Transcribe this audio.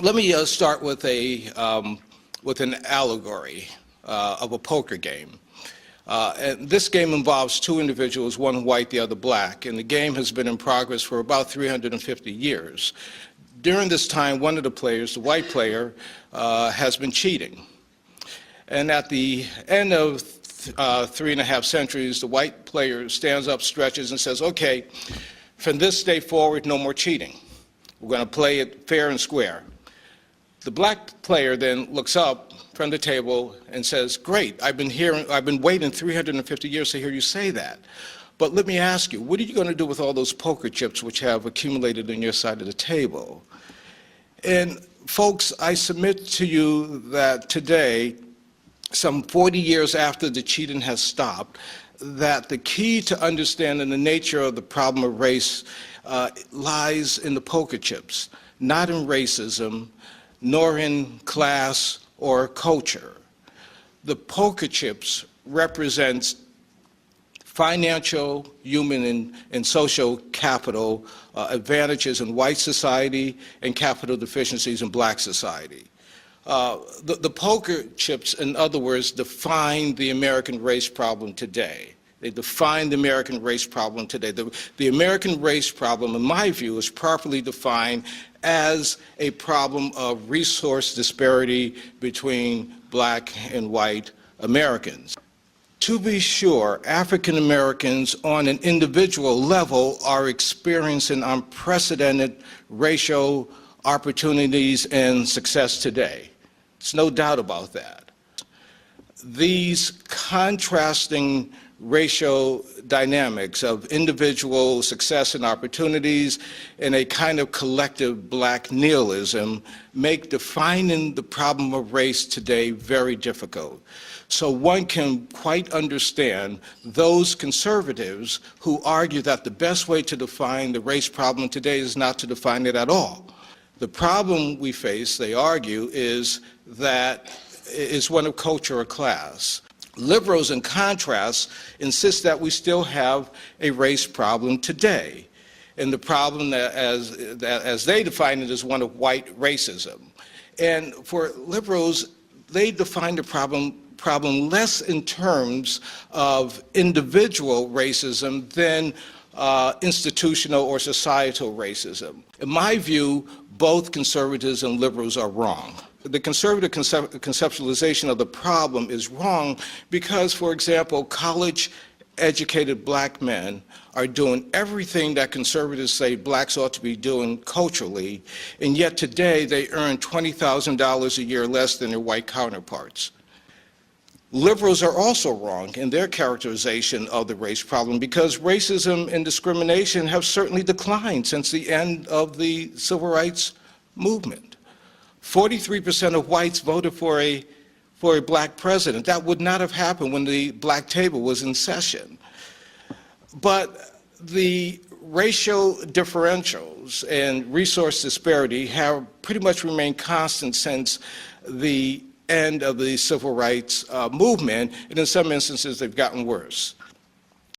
Let me start with with an allegory of a poker game. And this game involves two individuals, one white, the other black, and the game has been in progress for about 350 years. During this time, one of the players, the white player, has been cheating. And at the end of 3.5 centuries, the white player stands up, stretches, and says, okay, from this day forward, no more cheating. We're going to play it fair and square. The black player then looks up from the table and says, great, I've been waiting 350 years to hear you say that. But let me ask you, what are you going to do with all those poker chips which have accumulated on your side of the table? And folks, I submit to you that today, some 40 years after the cheating has stopped, that the key to understanding the nature of the problem of race lies in the poker chips, not in racism, nor in class or culture. The poker chips represents financial, human, and social capital advantages in white society and capital deficiencies in black society. The poker chips, in other words, define the American race problem today. They define the American race problem today. The American race problem, in my view, is properly defined as a problem of resource disparity between black and white Americans. To be sure, African Americans on an individual level are experiencing unprecedented racial opportunities and success today. There's no doubt about that. These contrasting racial dynamics of individual success and opportunities and a kind of collective black nihilism make defining the problem of race today very difficult. So one can quite understand those conservatives who argue that the best way to define the race problem today is not to define it at all. The problem we face, they argue, is one of culture or class. Liberals, in contrast, insist that we still have a race problem today, and the problem as they define it is one of white racism. And for liberals, they define the problem less in terms of individual racism than institutional or societal racism. In my view, both conservatives and liberals are wrong. The conservative conceptualization of the problem is wrong because, for example, college-educated black men are doing everything that conservatives say blacks ought to be doing culturally, and yet today they earn $20,000 a year less than their white counterparts. Liberals are also wrong in their characterization of the race problem because racism and discrimination have certainly declined since the end of the civil rights movement. 43% of whites voted for a black president. That would not have happened when the black table was in session. But the racial differentials and resource disparity have pretty much remained constant since the end of the civil rights movement, and in some instances they've gotten worse.